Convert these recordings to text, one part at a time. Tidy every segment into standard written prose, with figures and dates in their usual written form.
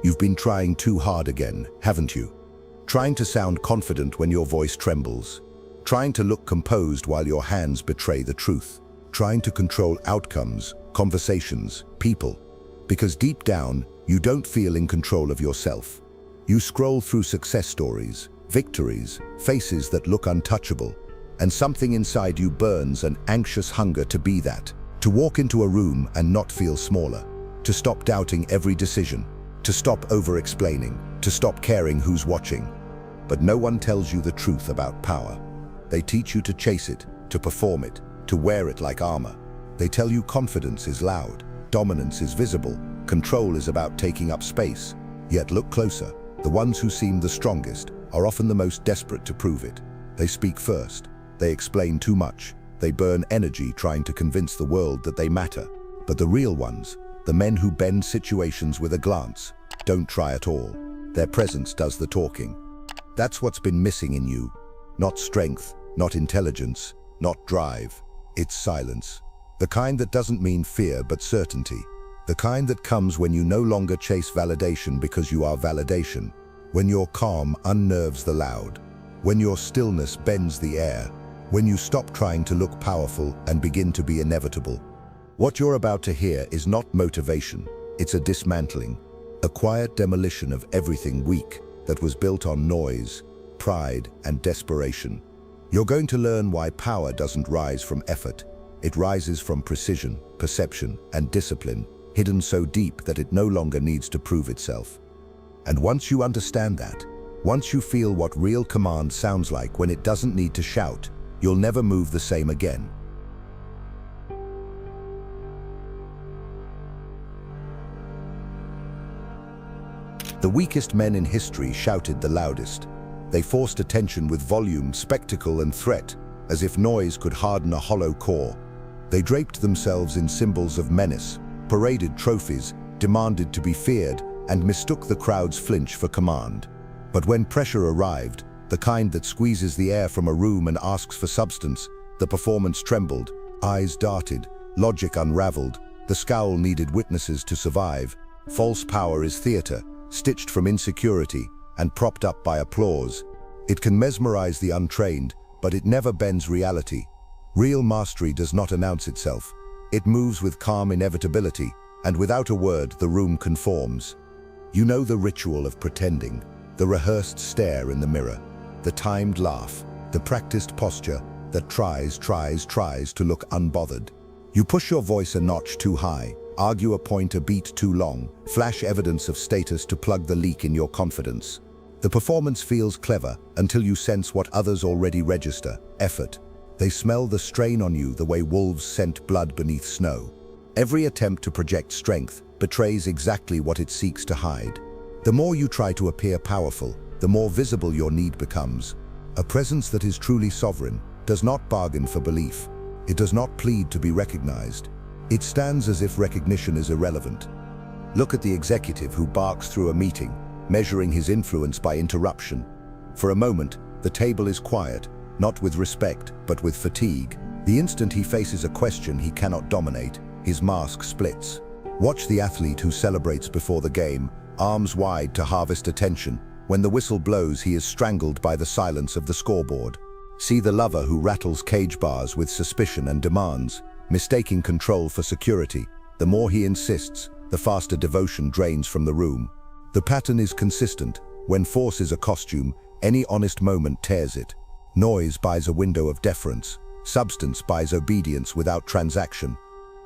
You've been trying too hard again, haven't you? Trying to sound confident when your voice trembles. Trying to look composed while your hands betray the truth. Trying to control outcomes, conversations, people. Because deep down, you don't feel in control of yourself. You scroll through success stories, victories, faces that look untouchable, and something inside you burns an anxious hunger to be that, to walk into a room and not feel smaller, to stop doubting every decision, to stop over-explaining, to stop caring who's watching. But no one tells you the truth about power. They teach you to chase it, to perform it, to wear it like armor. They tell you confidence is loud, dominance is visible, control is about taking up space. Yet look closer. The ones who seem the strongest are often the most desperate to prove it. They speak first. They explain too much. They burn energy trying to convince the world that they matter. But the real ones, the men who bend situations with a glance, don't try at all. Their presence does the talking. That's what's been missing in you. Not strength, not intelligence, not drive. It's silence. The kind that doesn't mean fear but certainty. The kind that comes when you no longer chase validation because you are validation. When your calm unnerves the loud. When your stillness bends the air. When you stop trying to look powerful and begin to be inevitable. What you're about to hear is not motivation. It's a dismantling. A quiet demolition of everything weak that was built on noise, pride, and desperation. You're going to learn why power doesn't rise from effort. It rises from precision, perception, and discipline, hidden so deep that it no longer needs to prove itself. And once you understand that, once you feel what real command sounds like when it doesn't need to shout, you'll never move the same again. The weakest men in history shouted the loudest. They forced attention with volume, spectacle, and threat, as if noise could harden a hollow core. They draped themselves in symbols of menace, paraded trophies, demanded to be feared, and mistook the crowd's flinch for command. But when pressure arrived, the kind that squeezes the air from a room and asks for substance, the performance trembled, eyes darted, logic unraveled, the scowl needed witnesses to survive. False power is theater, stitched from insecurity and propped up by applause. It can mesmerize the untrained, but it never bends reality. Real mastery does not announce itself. It moves with calm inevitability, and without a word, the room conforms. You know the ritual of pretending, the rehearsed stare in the mirror, the timed laugh, the practiced posture that tries to look unbothered. You push your voice a notch too high, argue a point a beat too long, flash evidence of status to plug the leak in your confidence. The performance feels clever until you sense what others already register: effort. They smell the strain on you the way wolves scent blood beneath snow. Every attempt to project strength betrays exactly what it seeks to hide. The more you try to appear powerful, the more visible your need becomes. A presence that is truly sovereign does not bargain for belief. It does not plead to be recognized. It stands as if recognition is irrelevant. Look at the executive who barks through a meeting, measuring his influence by interruption. For a moment, the table is quiet, not with respect, but with fatigue. The instant he faces a question he cannot dominate, his mask splits. Watch the athlete who celebrates before the game, arms wide to harvest attention. When the whistle blows, he is strangled by the silence of the scoreboard. See the lover who rattles cage bars with suspicion and demands, mistaking control for security. The more he insists, the faster devotion drains from the room. The pattern is consistent. When force is a costume, any honest moment tears it. Noise buys a window of deference. Substance buys obedience without transaction.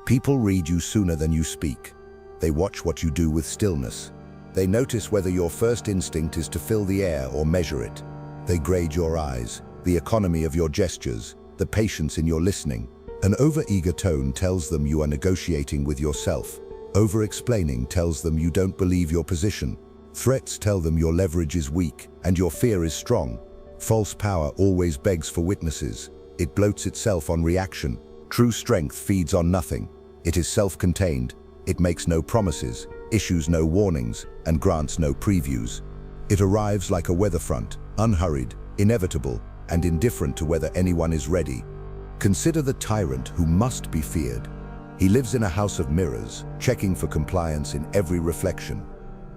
People read you sooner than you speak. They watch what you do with stillness. They notice whether your first instinct is to fill the air or measure it. They grade your eyes, the economy of your gestures, the patience in your listening. An over-eager tone tells them you are negotiating with yourself. Over-explaining tells them you don't believe your position. Threats tell them your leverage is weak and your fear is strong. False power always begs for witnesses. It bloats itself on reaction. True strength feeds on nothing. It is self-contained. It makes no promises, issues no warnings, and grants no previews. It arrives like a weather front, unhurried, inevitable, and indifferent to whether anyone is ready. Consider the tyrant who must be feared. He lives in a house of mirrors, checking for compliance in every reflection.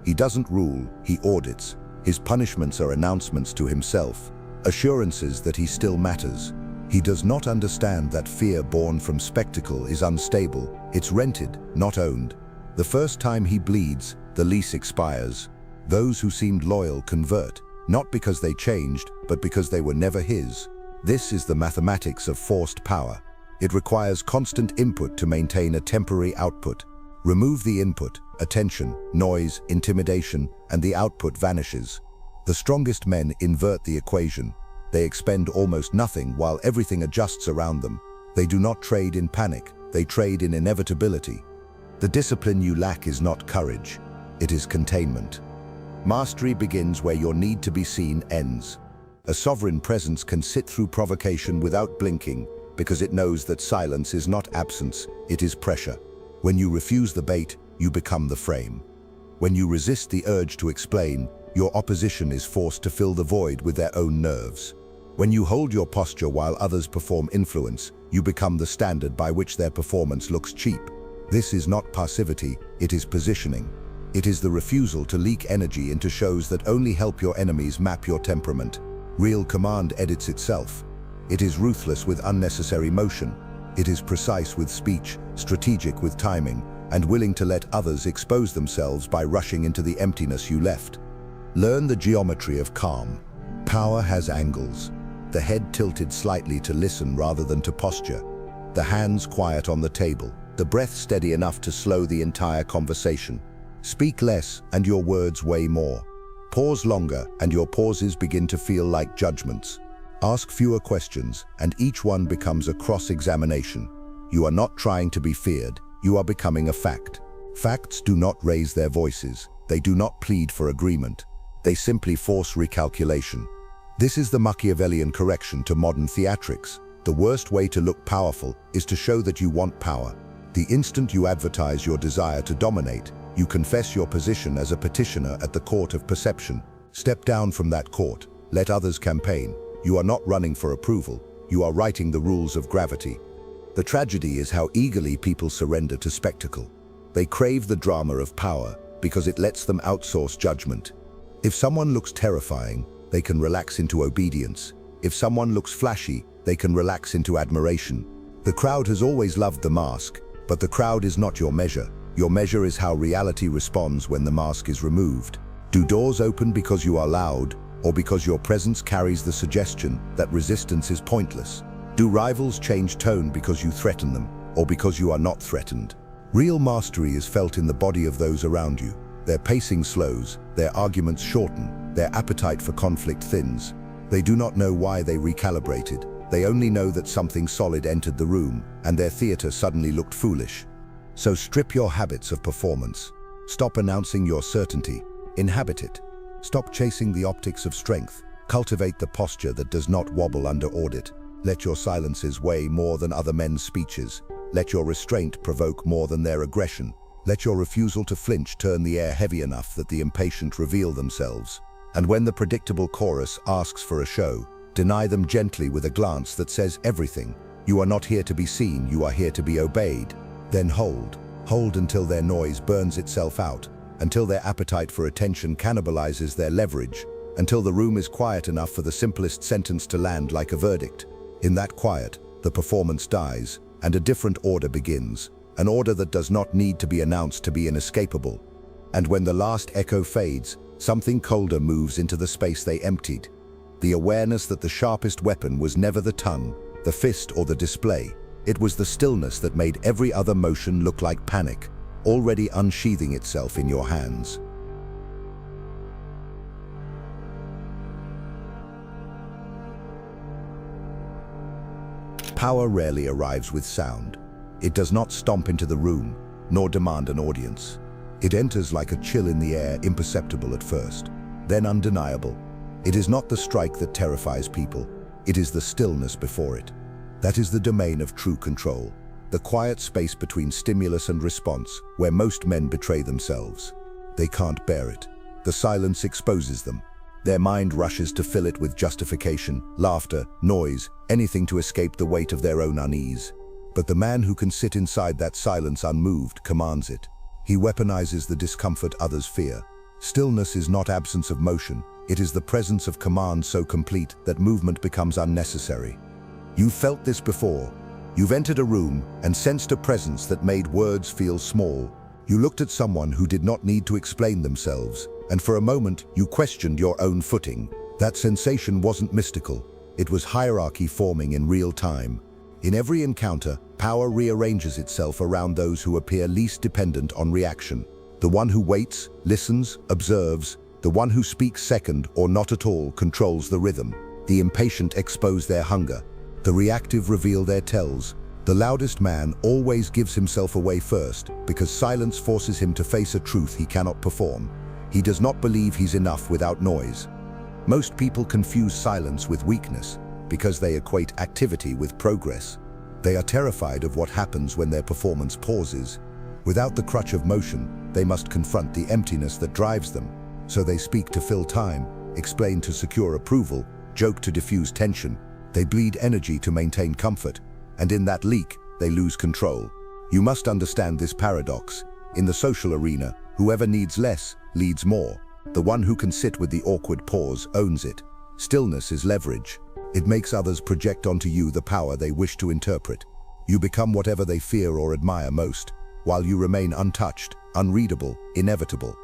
He doesn't rule, he audits. His punishments are announcements to himself, assurances that he still matters. He does not understand that fear born from spectacle is unstable. It's rented, not owned. The first time he bleeds, the lease expires. Those who seemed loyal convert, not because they changed, but because they were never his. This is the mathematics of forced power. It requires constant input to maintain a temporary output. Remove the input, attention, noise, intimidation, and the output vanishes. The strongest men invert the equation. They expend almost nothing while everything adjusts around them. They do not trade in panic, they trade in inevitability. The discipline you lack is not courage, it is containment. Mastery begins where your need to be seen ends. A sovereign presence can sit through provocation without blinking because it knows that silence is not absence, it is pressure. When you refuse the bait, you become the frame. When you resist the urge to explain, your opposition is forced to fill the void with their own nerves. When you hold your posture while others perform influence, you become the standard by which their performance looks cheap. This is not passivity, it is positioning. It is the refusal to leak energy into shows that only help your enemies map your temperament. Real command edits itself. It is ruthless with unnecessary motion. It is precise with speech, strategic with timing, and willing to let others expose themselves by rushing into the emptiness you left. Learn the geometry of calm. Power has angles. The head tilted slightly to listen rather than to posture. The hands quiet on the table. The breath steady enough to slow the entire conversation. Speak less and your words weigh more. Pause longer and your pauses begin to feel like judgments. Ask fewer questions and each one becomes a cross-examination. You are not trying to be feared, you are becoming a fact. Facts do not raise their voices, they do not plead for agreement. They simply force recalculation. This is the Machiavellian correction to modern theatrics. The worst way to look powerful is to show that you want power. The instant you advertise your desire to dominate, you confess your position as a petitioner at the court of perception. Step down from that court, let others campaign. You are not running for approval, you are writing the rules of gravity. The tragedy is how eagerly people surrender to spectacle. They crave the drama of power because it lets them outsource judgment. If someone looks terrifying, they can relax into obedience. If someone looks flashy, they can relax into admiration. The crowd has always loved the mask, but the crowd is not your measure. Your measure is how reality responds when the mask is removed. Do doors open because you are loud, or because your presence carries the suggestion that resistance is pointless? Do rivals change tone because you threaten them, or because you are not threatened? Real mastery is felt in the body of those around you. Their pacing slows, their arguments shorten, their appetite for conflict thins. They do not know why they recalibrated. They only know that something solid entered the room, and their theater suddenly looked foolish. So strip your habits of performance. Stop announcing your certainty. Inhabit it. Stop chasing the optics of strength. Cultivate the posture that does not wobble under audit. Let your silences weigh more than other men's speeches. Let your restraint provoke more than their aggression. Let your refusal to flinch turn the air heavy enough that the impatient reveal themselves. And when the predictable chorus asks for a show, deny them gently with a glance that says everything. You are not here to be seen, you are here to be obeyed. Then hold. Hold until their noise burns itself out, until their appetite for attention cannibalizes their leverage, until the room is quiet enough for the simplest sentence to land like a verdict. In that quiet, the performance dies, and a different order begins, an order that does not need to be announced to be inescapable. And when the last echo fades, something colder moves into the space they emptied. The awareness that the sharpest weapon was never the tongue, the fist, or the display. It was the stillness that made every other motion look like panic, already unsheathing itself in your hands. Power rarely arrives with sound. It does not stomp into the room, nor demand an audience. It enters like a chill in the air, imperceptible at first, then undeniable. It is not the strike that terrifies people, it is the stillness before it. That is the domain of true control, the quiet space between stimulus and response, where most men betray themselves. They can't bear it. The silence exposes them. Their mind rushes to fill it with justification, laughter, noise, anything to escape the weight of their own unease. But the man who can sit inside that silence unmoved commands it. He weaponizes the discomfort others fear. Stillness is not absence of motion, it is the presence of command so complete that movement becomes unnecessary. You've felt this before. You've entered a room and sensed a presence that made words feel small. You looked at someone who did not need to explain themselves, and for a moment you questioned your own footing. That sensation wasn't mystical, it was hierarchy forming in real time. In every encounter, power rearranges itself around those who appear least dependent on reaction. The one who waits, listens, observes, the one who speaks second or not at all controls the rhythm. The impatient expose their hunger, the reactive reveal their tells. The loudest man always gives himself away first because silence forces him to face a truth he cannot perform. He does not believe he's enough without noise. Most people confuse silence with weakness because they equate activity with progress. They are terrified of what happens when their performance pauses. Without the crutch of motion, they must confront the emptiness that drives them. So they speak to fill time, explain to secure approval, joke to diffuse tension. They bleed energy to maintain comfort, and in that leak, they lose control. You must understand this paradox. In the social arena, whoever needs less, leads more. The one who can sit with the awkward pause owns it. Stillness is leverage. It makes others project onto you the power they wish to interpret. You become whatever they fear or admire most, while you remain untouched, unreadable, inevitable.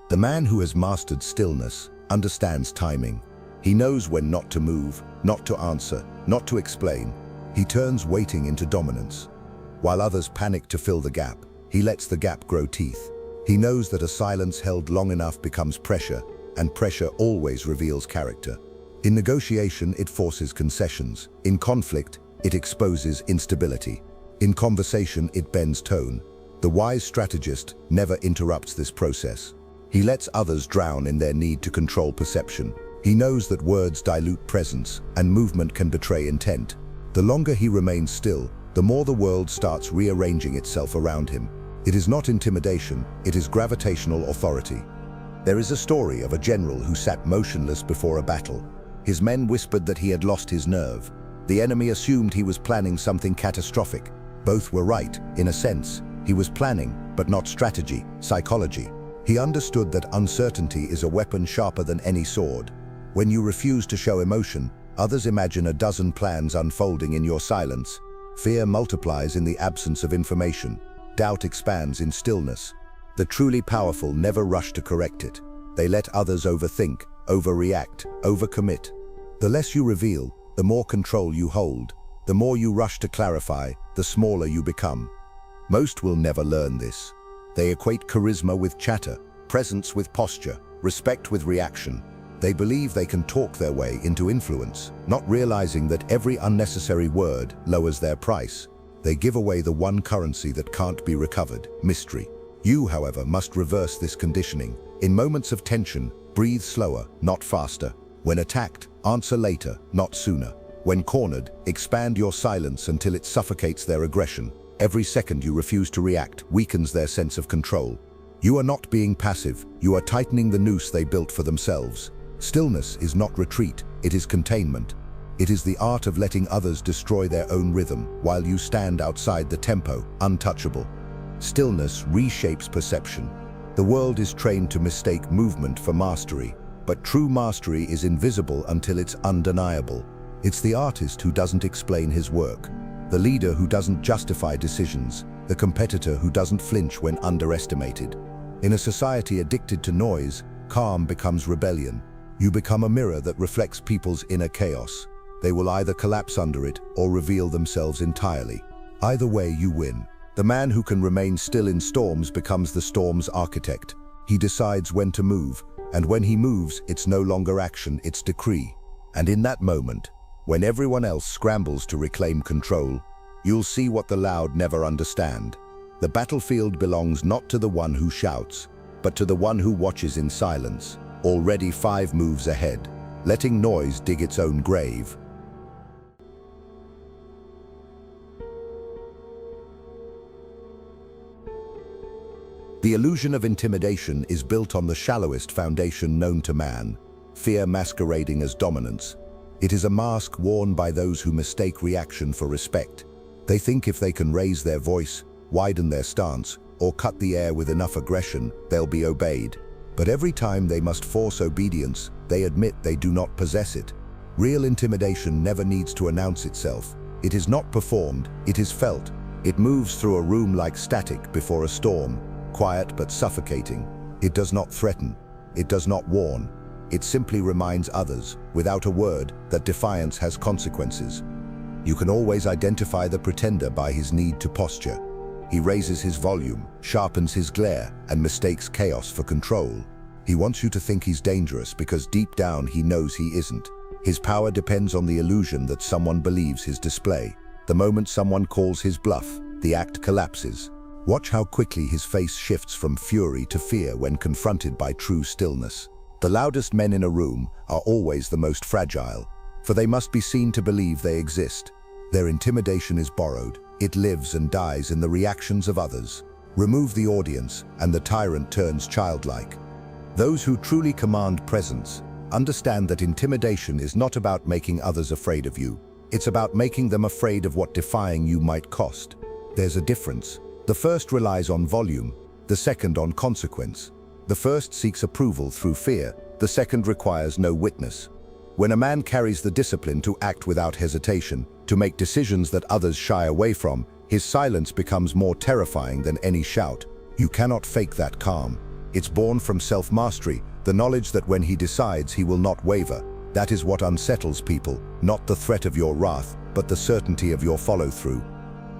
The man who has mastered stillness understands timing. He knows when not to move, not to answer, not to explain. He turns waiting into dominance. While others panic to fill the gap, he lets the gap grow teeth. He knows that a silence held long enough becomes pressure, and pressure always reveals character. In negotiation, it forces concessions. In conflict, it exposes instability. In conversation, it bends tone. The wise strategist never interrupts this process. He lets others drown in their need to control perception. He knows that words dilute presence, and movement can betray intent. The longer he remains still, the more the world starts rearranging itself around him. It is not intimidation, it is gravitational authority. There is a story of a general who sat motionless before a battle. His men whispered that he had lost his nerve. The enemy assumed he was planning something catastrophic. Both were right, in a sense. He was planning, but not strategy, psychology. He understood that uncertainty is a weapon sharper than any sword. When you refuse to show emotion, others imagine a dozen plans unfolding in your silence. Fear multiplies in the absence of information. Doubt expands in stillness. The truly powerful never rush to correct it. They let others overthink, overreact, overcommit. The less you reveal, the more control you hold. The more you rush to clarify, the smaller you become. Most will never learn this. They equate charisma with chatter, presence with posture, respect with reaction. They believe they can talk their way into influence, not realizing that every unnecessary word lowers their price. They give away the one currency that can't be recovered, mystery. You, however, must reverse this conditioning. In moments of tension, breathe slower, not faster. When attacked, answer later, not sooner. When cornered, expand your silence until it suffocates their aggression. Every second you refuse to react weakens their sense of control. You are not being passive, you are tightening the noose they built for themselves. Stillness is not retreat, it is containment. It is the art of letting others destroy their own rhythm while you stand outside the tempo, untouchable. Stillness reshapes perception. The world is trained to mistake movement for mastery, but true mastery is invisible until it's undeniable. It's the artist who doesn't explain his work, the leader who doesn't justify decisions, the competitor who doesn't flinch when underestimated. In a society addicted to noise, calm becomes rebellion. You become a mirror that reflects people's inner chaos. They will either collapse under it or reveal themselves entirely. Either way, you win. The man who can remain still in storms becomes the storm's architect. He decides when to move, and when he moves, it's no longer action, it's decree. And in that moment, when everyone else scrambles to reclaim control, you'll see what the loud never understand. The battlefield belongs not to the one who shouts, but to the one who watches in silence, already 5 moves ahead, letting noise dig its own grave. The illusion of intimidation is built on the shallowest foundation known to man, fear masquerading as dominance. It is a mask worn by those who mistake reaction for respect. They think if they can raise their voice, widen their stance, or cut the air with enough aggression, they'll be obeyed. But every time they must force obedience, they admit they do not possess it. Real intimidation never needs to announce itself. It is not performed, it is felt. It moves through a room like static before a storm, quiet but suffocating. It does not threaten. It does not warn. It simply reminds others, without a word, that defiance has consequences. You can always identify the pretender by his need to posture. He raises his volume, sharpens his glare, and mistakes chaos for control. He wants you to think he's dangerous because deep down he knows he isn't. His power depends on the illusion that someone believes his display. The moment someone calls his bluff, the act collapses. Watch how quickly his face shifts from fury to fear when confronted by true stillness. The loudest men in a room are always the most fragile, for they must be seen to believe they exist. Their intimidation is borrowed. It lives and dies in the reactions of others. Remove the audience, and the tyrant turns childlike. Those who truly command presence understand that intimidation is not about making others afraid of you. It's about making them afraid of what defying you might cost. There's a difference. The first relies on volume, the second on consequence. The first seeks approval through fear, the second requires no witness. When a man carries the discipline to act without hesitation, to make decisions that others shy away from, his silence becomes more terrifying than any shout. You cannot fake that calm. It's born from self-mastery, the knowledge that when he decides he will not waver. That is what unsettles people, not the threat of your wrath, but the certainty of your follow-through.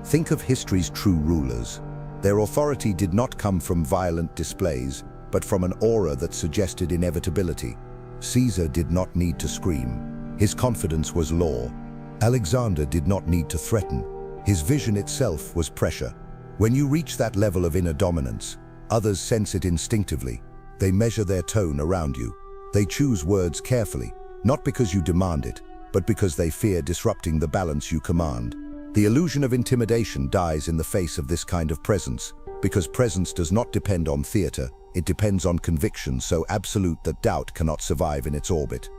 Think of history's true rulers. Their authority did not come from violent displays, but from an aura that suggested inevitability. Caesar did not need to scream. His confidence was law. Alexander did not need to threaten. His vision itself was pressure. When you reach that level of inner dominance, others sense it instinctively. They measure their tone around you. They choose words carefully, not because you demand it, but because they fear disrupting the balance you command. The illusion of intimidation dies in the face of this kind of presence, because presence does not depend on theater, it depends on conviction so absolute that doubt cannot survive in its orbit.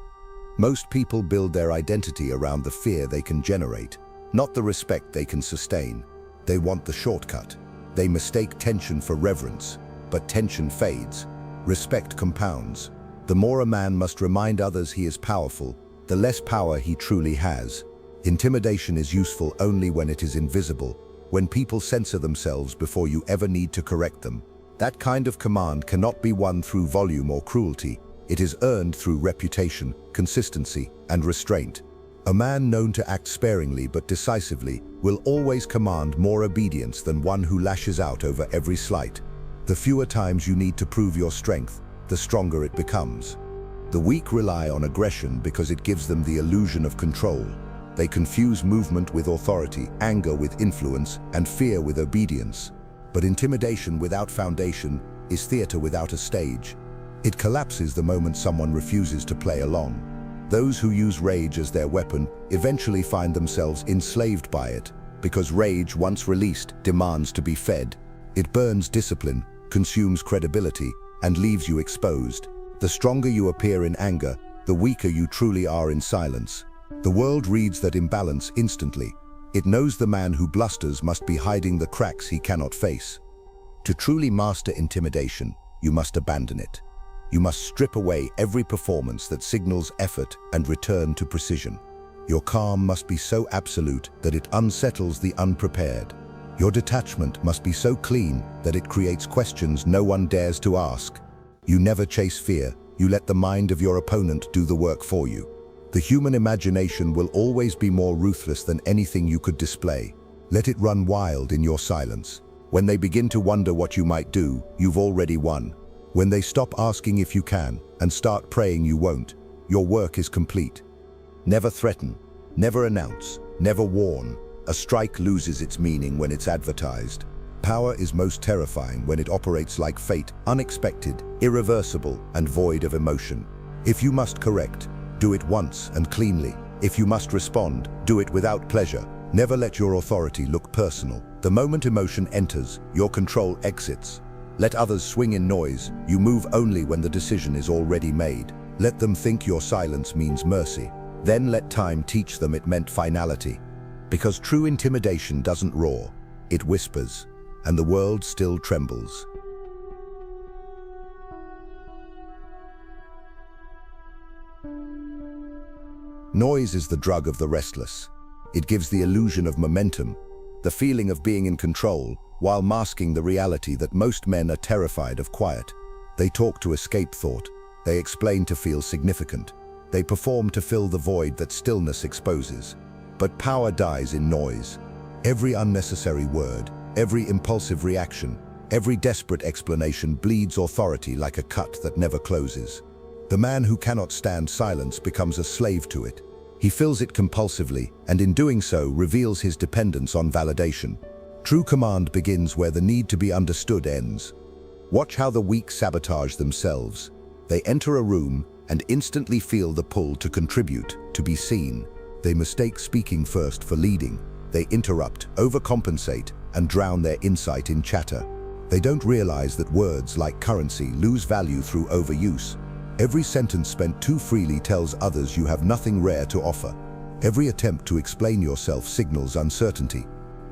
Most people build their identity around the fear they can generate, not the respect they can sustain. They want the shortcut. They mistake tension for reverence, but tension fades. Respect compounds. The more a man must remind others he is powerful, the less power he truly has. Intimidation is useful only when it is invisible, when people censor themselves before you ever need to correct them. That kind of command cannot be won through volume or cruelty. It is earned through reputation, consistency, and restraint. A man known to act sparingly but decisively will always command more obedience than one who lashes out over every slight. The fewer times you need to prove your strength, the stronger it becomes. The weak rely on aggression because it gives them the illusion of control. They confuse movement with authority, anger with influence, and fear with obedience. But intimidation without foundation is theater without a stage. It collapses the moment someone refuses to play along. Those who use rage as their weapon eventually find themselves enslaved by it, because rage, once released, demands to be fed. It burns discipline, consumes credibility, and leaves you exposed. The stronger you appear in anger, the weaker you truly are in silence. The world reads that imbalance instantly. It knows the man who blusters must be hiding the cracks he cannot face. To truly master intimidation, you must abandon it. You must strip away every performance that signals effort and return to precision. Your calm must be so absolute that it unsettles the unprepared. Your detachment must be so clean that it creates questions no one dares to ask. You never chase fear, you let the mind of your opponent do the work for you. The human imagination will always be more ruthless than anything you could display. Let it run wild in your silence. When they begin to wonder what you might do, you've already won. When they stop asking if you can and start praying you won't, your work is complete. Never threaten, never announce, never warn. A strike loses its meaning when it's advertised. Power is most terrifying when it operates like fate, unexpected, irreversible, and void of emotion. If you must correct, do it once and cleanly. If you must respond, do it without pleasure. Never let your authority look personal. The moment emotion enters, your control exits. Let others swing in noise. You move only when the decision is already made. Let them think your silence means mercy. Then let time teach them it meant finality. Because true intimidation doesn't roar, it whispers, and the world still trembles. Noise is the drug of the restless. It gives the illusion of momentum, the feeling of being in control, while masking the reality that most men are terrified of quiet. They talk to escape thought. They explain to feel significant. They perform to fill the void that stillness exposes. But power dies in noise. Every unnecessary word, every impulsive reaction, every desperate explanation bleeds authority like a cut that never closes. The man who cannot stand silence becomes a slave to it. He fills it compulsively, and in doing so reveals his dependence on validation. True command begins where the need to be understood ends. Watch how the weak sabotage themselves. They enter a room and instantly feel the pull to contribute, to be seen. They mistake speaking first for leading. They interrupt, overcompensate, and drown their insight in chatter. They don't realize that words, like currency, lose value through overuse. Every sentence spent too freely tells others you have nothing rare to offer. Every attempt to explain yourself signals uncertainty.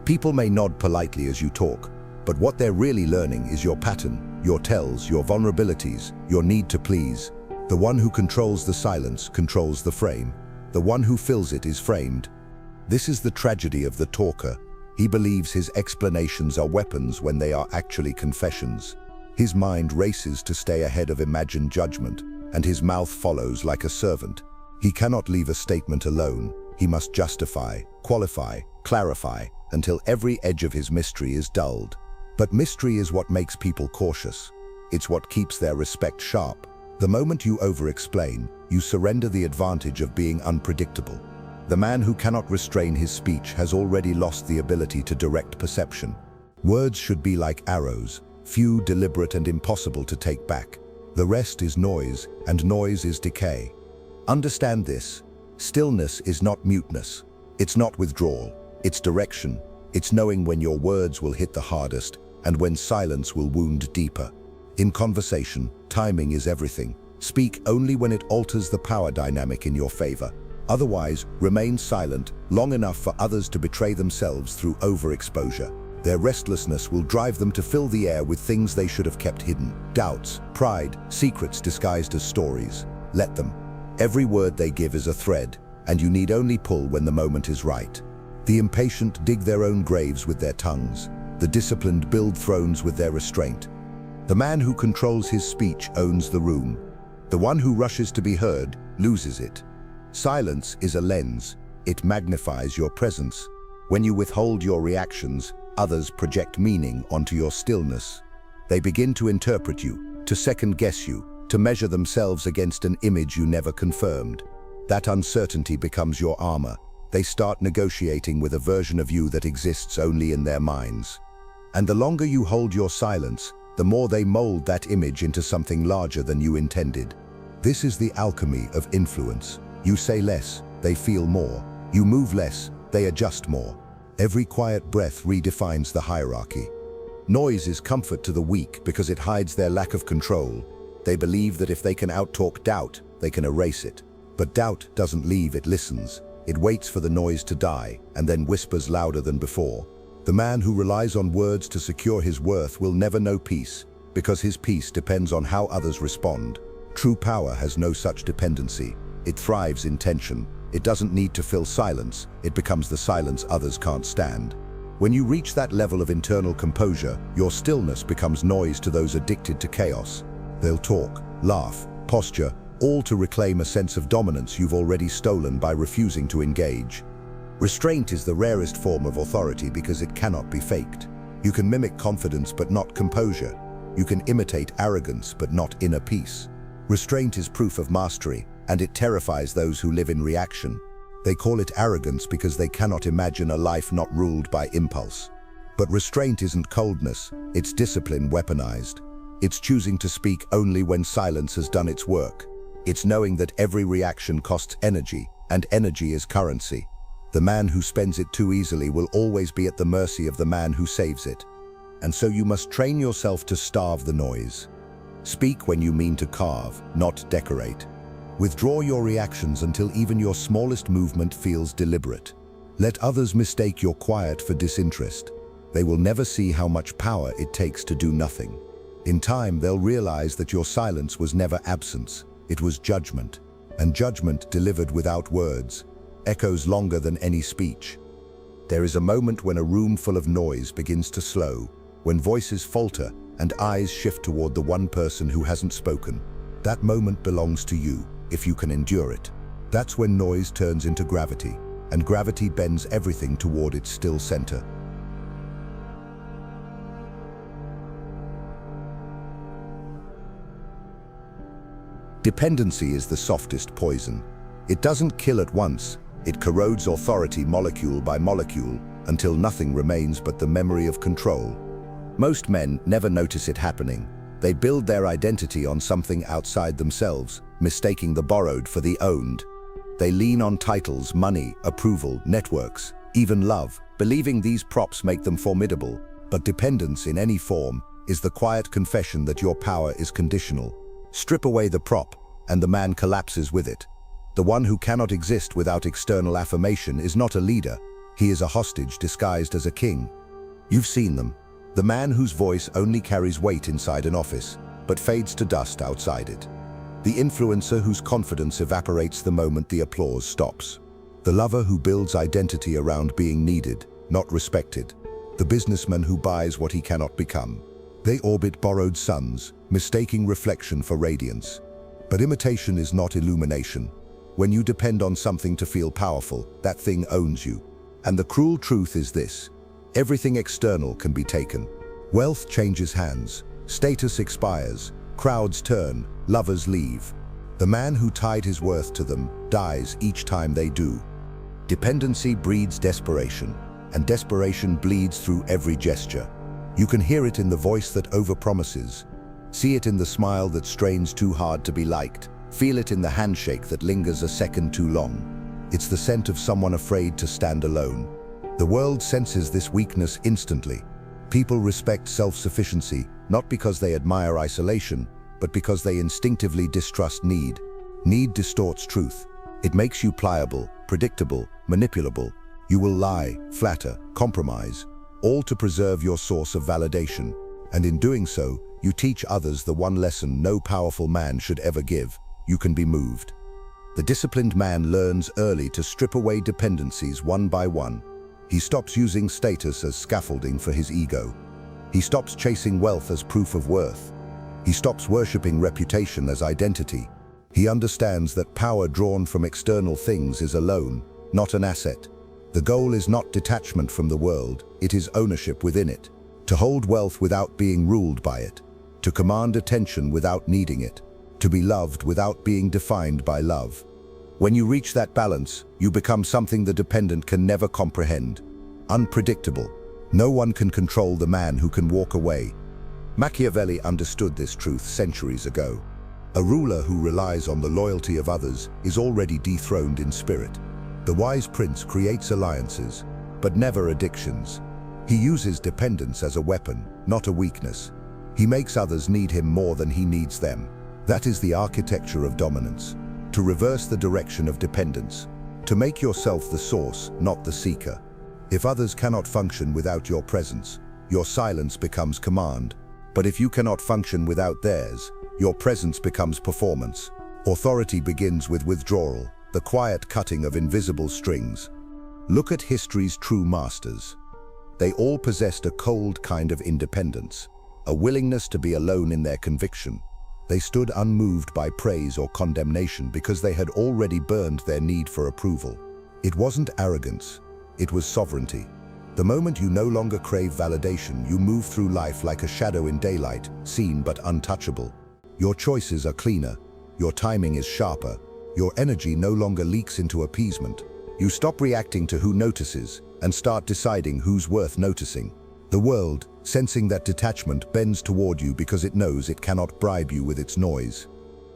People may nod politely as you talk, but what they're really learning is your pattern, your tells, your vulnerabilities, your need to please. The one who controls the silence controls the frame. The one who fills it is framed. This is the tragedy of the talker. He believes his explanations are weapons when they are actually confessions. His mind races to stay ahead of imagined judgment, and his mouth follows like a servant. He cannot leave a statement alone. He must justify, qualify, clarify, until every edge of his mystery is dulled. But mystery is what makes people cautious. It's what keeps their respect sharp. The moment you over-explain, you surrender the advantage of being unpredictable. The man who cannot restrain his speech has already lost the ability to direct perception. Words should be like arrows, few, deliberate, and impossible to take back. The rest is noise, and noise is decay. Understand this. Stillness is not muteness. It's not withdrawal. It's direction. It's knowing when your words will hit the hardest and when silence will wound deeper. In conversation, timing is everything. Speak only when it alters the power dynamic in your favor. Otherwise, remain silent long enough for others to betray themselves through overexposure. Their restlessness will drive them to fill the air with things they should have kept hidden. Doubts, pride, secrets disguised as stories. Let them. Every word they give is a thread, and you need only pull when the moment is right. The impatient dig their own graves with their tongues. The disciplined build thrones with their restraint. The man who controls his speech owns the room. The one who rushes to be heard loses it. Silence is a lens. It magnifies your presence. When you withhold your reactions, others project meaning onto your stillness. They begin to interpret you, to second-guess you, to measure themselves against an image you never confirmed. That uncertainty becomes your armor. They start negotiating with a version of you that exists only in their minds. And the longer you hold your silence, the more they mold that image into something larger than you intended. This is the alchemy of influence. You say less, they feel more. You move less, they adjust more. Every quiet breath redefines the hierarchy. Noise is comfort to the weak because it hides their lack of control. They believe that if they can outtalk doubt, they can erase it. But doubt doesn't leave, it listens. It waits for the noise to die and then whispers louder than before. The man who relies on words to secure his worth will never know peace, because his peace depends on how others respond. True power has no such dependency. It thrives in tension. It doesn't need to fill silence. It becomes the silence others can't stand. When you reach that level of internal composure, your stillness becomes noise to those addicted to chaos. They'll talk, laugh, posture, all to reclaim a sense of dominance you've already stolen by refusing to engage. Restraint is the rarest form of authority because it cannot be faked. You can mimic confidence but not composure. You can imitate arrogance but not inner peace. Restraint is proof of mastery, and it terrifies those who live in reaction. They call it arrogance because they cannot imagine a life not ruled by impulse. But restraint isn't coldness, it's discipline weaponized. It's choosing to speak only when silence has done its work. It's knowing that every reaction costs energy, and energy is currency. The man who spends it too easily will always be at the mercy of the man who saves it. And so you must train yourself to starve the noise. Speak when you mean to carve, not decorate. Withdraw your reactions until even your smallest movement feels deliberate. Let others mistake your quiet for disinterest. They will never see how much power it takes to do nothing. In time, they'll realize that your silence was never absence, it was judgment. and judgment delivered without words echoes longer than any speech. There is a moment when a room full of noise begins to slow, when voices falter and eyes shift toward the one person who hasn't spoken. That moment belongs to you, if you can endure it. That's when noise turns into gravity, and gravity bends everything toward its still center. Dependency is the softest poison. It doesn't kill at once. It corrodes authority molecule by molecule until nothing remains but the memory of control. Most men never notice it happening. They build their identity on something outside themselves, mistaking the borrowed for the owned. They lean on titles, money, approval, networks, even love, believing these props make them formidable. But dependence in any form is the quiet confession that your power is conditional. Strip away the prop, and the man collapses with it. The one who cannot exist without external affirmation is not a leader. He is a hostage disguised as a king. You've seen them. The man whose voice only carries weight inside an office, but fades to dust outside it. The influencer whose confidence evaporates the moment the applause stops. The lover who builds identity around being needed, not respected. The businessman who buys what he cannot become. They orbit borrowed suns, mistaking reflection for radiance. But imitation is not illumination. When you depend on something to feel powerful, that thing owns you. And the cruel truth is this: everything external can be taken. Wealth changes hands, status expires, crowds turn, lovers leave. The man who tied his worth to them dies each time they do. Dependency breeds desperation, and desperation bleeds through every gesture. You can hear it in the voice that overpromises, see it in the smile that strains too hard to be liked, feel it in the handshake that lingers a second too long. It's the scent of someone afraid to stand alone. The world senses this weakness instantly. People respect self-sufficiency, not because they admire isolation, but because they instinctively distrust need. Need distorts truth. It makes you pliable, predictable, manipulable. You will lie, flatter, compromise, all to preserve your source of validation. And in doing so, you teach others the one lesson no powerful man should ever give: you can be moved. The disciplined man learns early to strip away dependencies one by one. He stops using status as scaffolding for his ego. He stops chasing wealth as proof of worth. He stops worshipping reputation as identity. He understands that power drawn from external things is a loan, not an asset. The goal is not detachment from the world, it is ownership within it. To hold wealth without being ruled by it. To command attention without needing it. To be loved without being defined by love. When you reach that balance, you become something the dependent can never comprehend. Unpredictable. No one can control the man who can walk away. Machiavelli understood this truth centuries ago. A ruler who relies on the loyalty of others is already dethroned in spirit. The wise prince creates alliances, but never addictions. He uses dependence as a weapon, not a weakness. He makes others need him more than he needs them. That is the architecture of dominance. To reverse the direction of dependence. To make yourself the source, not the seeker. If others cannot function without your presence, your silence becomes command. But if you cannot function without theirs, your presence becomes performance. Authority begins with withdrawal, the quiet cutting of invisible strings. Look at history's true masters. They all possessed a cold kind of independence, a willingness to be alone in their conviction. They stood unmoved by praise or condemnation because they had already burned their need for approval. It wasn't arrogance, it was sovereignty. The moment you no longer crave validation, you move through life like a shadow in daylight, seen but untouchable. Your choices are cleaner, your timing is sharper, your energy no longer leaks into appeasement. You stop reacting to who notices and start deciding who's worth noticing. The world, sensing that detachment, bends toward you because it knows it cannot bribe you with its noise.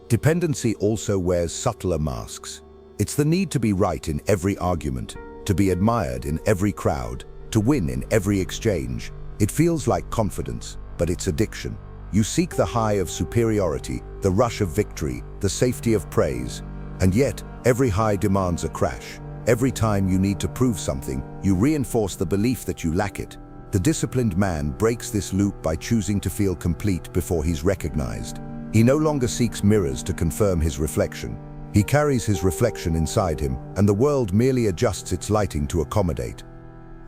Dependency also wears subtler masks. It's the need to be right in every argument, to be admired in every crowd, to win in every exchange. It feels like confidence, but it's addiction. You seek the high of superiority, the rush of victory, the safety of praise. And yet, every high demands a crash. Every time you need to prove something, you reinforce the belief that you lack it. The disciplined man breaks this loop by choosing to feel complete before he's recognized. He no longer seeks mirrors to confirm his reflection. He carries his reflection inside him, and the world merely adjusts its lighting to accommodate.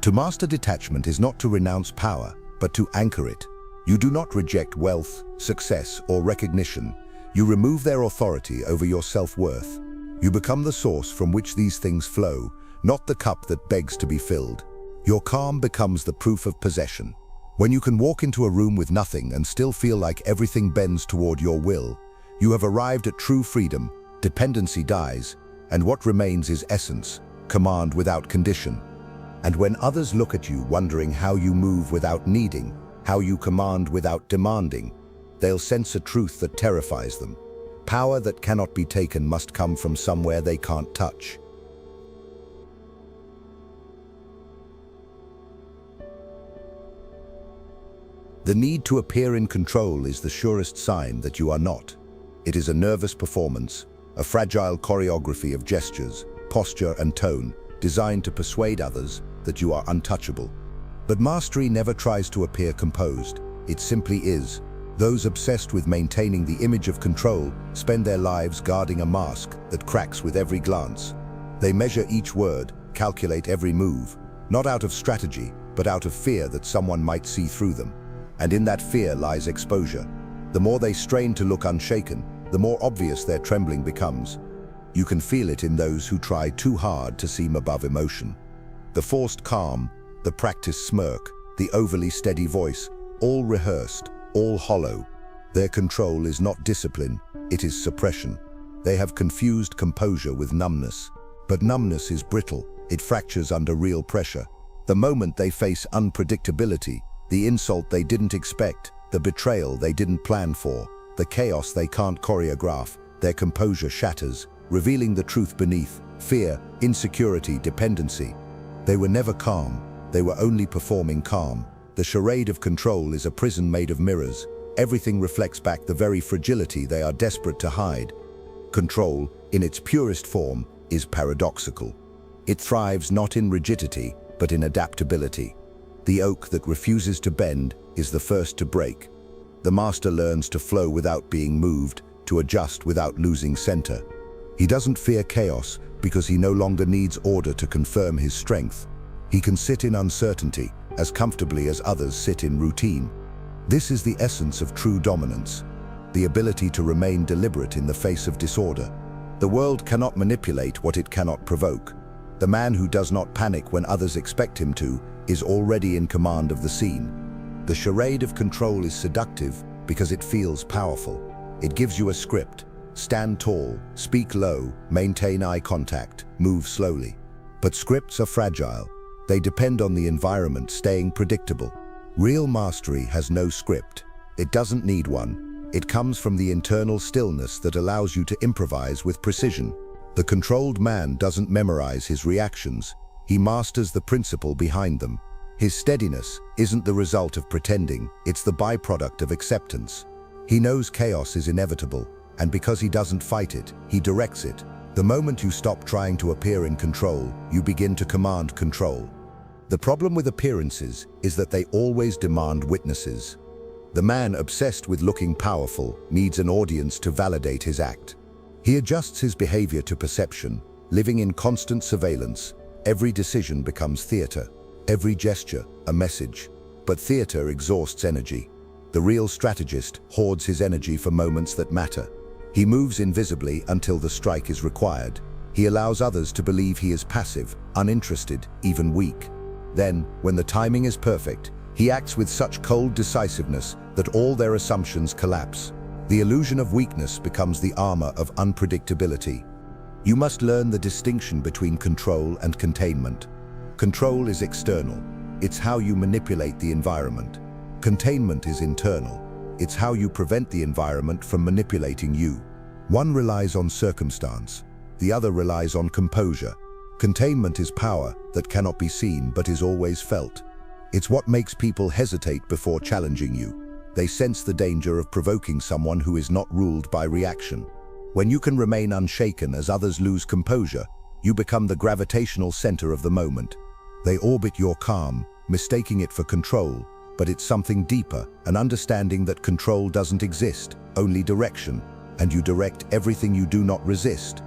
To master detachment is not to renounce power, but to anchor it. You do not reject wealth, success, or recognition. You remove their authority over your self-worth. You become the source from which these things flow, not the cup that begs to be filled. Your calm becomes the proof of possession. When you can walk into a room with nothing and still feel like everything bends toward your will, you have arrived at true freedom. Dependency dies, and what remains is essence, command without condition. And when others look at you wondering how you move without needing, how you command without demanding, they'll sense a truth that terrifies them. Power that cannot be taken must come from somewhere they can't touch. The need to appear in control is the surest sign that you are not. It is a nervous performance, a fragile choreography of gestures, posture, and tone, designed to persuade others that you are untouchable. But mastery never tries to appear composed. It simply is. Those obsessed with maintaining the image of control spend their lives guarding a mask that cracks with every glance. They measure each word, calculate every move, not out of strategy, but out of fear that someone might see through them. And in that fear lies exposure. The more they strain to look unshaken, the more obvious their trembling becomes. You can feel it in those who try too hard to seem above emotion. The forced calm, the practiced smirk, the overly steady voice, all rehearsed, all hollow. Their control is not discipline, it is suppression. They have confused composure with numbness. But numbness is brittle, it fractures under real pressure. The moment they face unpredictability, the insult they didn't expect, the betrayal they didn't plan for, the chaos they can't choreograph, their composure shatters, revealing the truth beneath: fear, insecurity, dependency. They were never calm, they were only performing calm. The charade of control is a prison made of mirrors. Everything reflects back the very fragility they are desperate to hide. Control, in its purest form, is paradoxical. It thrives not in rigidity, but in adaptability. The oak that refuses to bend is the first to break. The master learns to flow without being moved, to adjust without losing center. He doesn't fear chaos because he no longer needs order to confirm his strength. He can sit in uncertainty as comfortably as others sit in routine. This is the essence of true dominance, the ability to remain deliberate in the face of disorder. The world cannot manipulate what it cannot provoke. The man who does not panic when others expect him to is already in command of the scene. The charade of control is seductive because it feels powerful. It gives you a script: stand tall, speak low, maintain eye contact, move slowly. But scripts are fragile. They depend on the environment staying predictable. Real mastery has no script. It doesn't need one. It comes from the internal stillness that allows you to improvise with precision. The controlled man doesn't memorize his reactions. He masters the principle behind them. His steadiness isn't the result of pretending, it's the byproduct of acceptance. He knows chaos is inevitable, and because he doesn't fight it, he directs it. The moment you stop trying to appear in control, you begin to command control. The problem with appearances is that they always demand witnesses. The man obsessed with looking powerful needs an audience to validate his act. He adjusts his behavior to perception, living in constant surveillance. Every decision becomes theater, every gesture a message. But theater exhausts energy. The real strategist hoards his energy for moments that matter. He moves invisibly until the strike is required. He allows others to believe he is passive, uninterested, even weak. Then, when the timing is perfect, he acts with such cold decisiveness that all their assumptions collapse. The illusion of weakness becomes the armor of unpredictability. You must learn the distinction between control and containment. Control is external. It's how you manipulate the environment. Containment is internal. It's how you prevent the environment from manipulating you. One relies on circumstance. The other relies on composure. Containment is power that cannot be seen but is always felt. It's what makes people hesitate before challenging you. They sense the danger of provoking someone who is not ruled by reaction. When you can remain unshaken as others lose composure, you become the gravitational center of the moment. They orbit your calm, mistaking it for control, but it's something deeper, an understanding that control doesn't exist, only direction, and you direct everything you do not resist.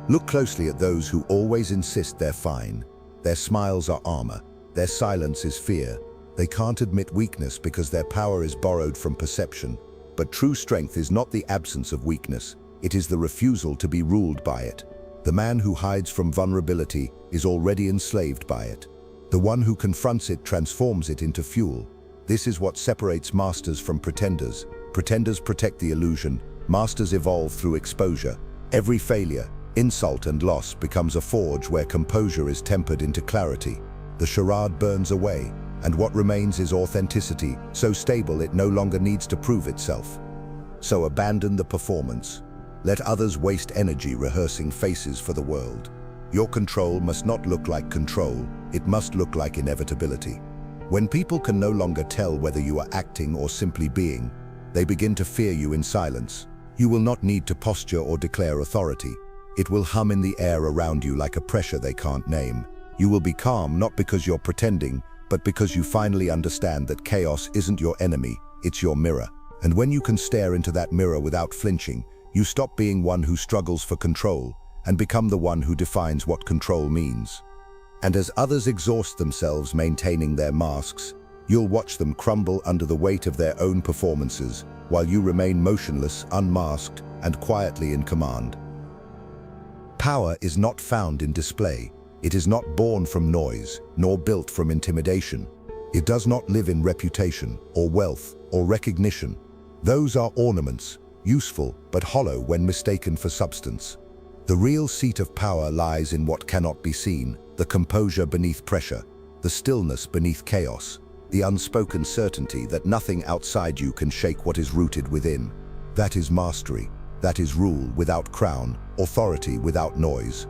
Look closely at those who always insist they're fine. Their smiles are armor. Their silence is fear. They can't admit weakness because their power is borrowed from perception. But true strength is not the absence of weakness. It is the refusal to be ruled by it. The man who hides from vulnerability is already enslaved by it. The one who confronts it transforms it into fuel. This is what separates masters from pretenders. Pretenders protect the illusion. Masters evolve through exposure. Every failure, insult, and loss becomes a forge where composure is tempered into clarity. The charade burns away, and what remains is authenticity, so stable it no longer needs to prove itself. So abandon the performance. Let others waste energy rehearsing faces for the world. Your control must not look like control, it must look like inevitability. When people can no longer tell whether you are acting or simply being, they begin to fear you in silence. You will not need to posture or declare authority. It will hum in the air around you like a pressure they can't name. You will be calm not because you're pretending, but because you finally understand that chaos isn't your enemy, it's your mirror. And when you can stare into that mirror without flinching, you stop being one who struggles for control and become the one who defines what control means. And as others exhaust themselves maintaining their masks, you'll watch them crumble under the weight of their own performances, while you remain motionless, unmasked, and quietly in command. Power is not found in display. It is not born from noise, nor built from intimidation. It does not live in reputation, or wealth, or recognition. Those are ornaments, useful but hollow when mistaken for substance. The real seat of power lies in what cannot be seen, the composure beneath pressure, the stillness beneath chaos, the unspoken certainty that nothing outside you can shake what is rooted within. That is mastery. That is rule without crown, authority without noise.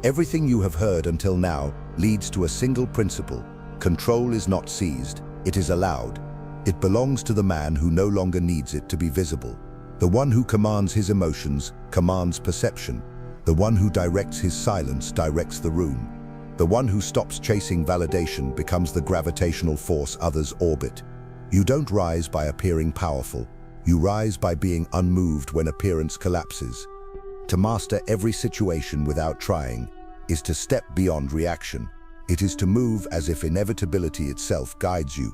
Everything you have heard until now leads to a single principle. Control is not seized, it is allowed. It belongs to the man who no longer needs it to be visible. The one who commands his emotions commands perception. The one who directs his silence directs the room. The one who stops chasing validation becomes the gravitational force others orbit. You don't rise by appearing powerful. You rise by being unmoved when appearance collapses. To master every situation without trying is to step beyond reaction. It is to move as if inevitability itself guides you.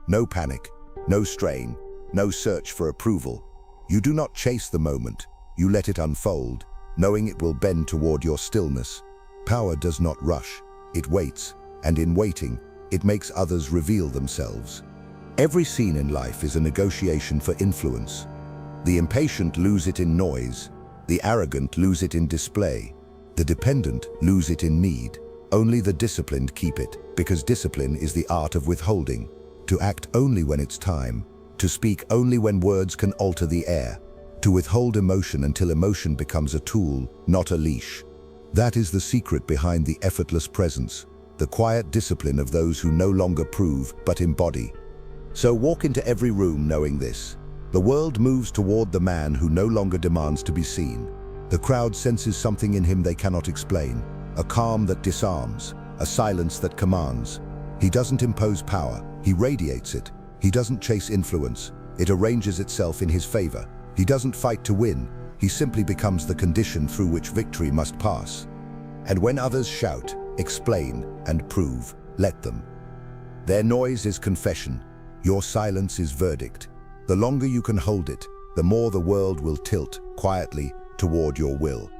No panic, no strain, no search for approval. You do not chase the moment, you let it unfold, knowing it will bend toward your stillness. Power does not rush, it waits, and in waiting, it makes others reveal themselves. Every scene in life is a negotiation for influence. The impatient lose it in noise, the arrogant lose it in display, the dependent lose it in need. Only the disciplined keep it, because discipline is the art of withholding, to act only when it's time, to speak only when words can alter the air, to withhold emotion until emotion becomes a tool, not a leash. That is the secret behind the effortless presence, the quiet discipline of those who no longer prove but embody. So walk into every room knowing this. The world moves toward the man who no longer demands to be seen. The crowd senses something in him they cannot explain, a calm that disarms, a silence that commands. He doesn't impose power, he radiates it. He doesn't chase influence, it arranges itself in his favor. He doesn't fight to win, he simply becomes the condition through which victory must pass. And when others shout, explain, and prove, let them. Their noise is confession, your silence is verdict. The longer you can hold it, the more the world will tilt, quietly, toward your will.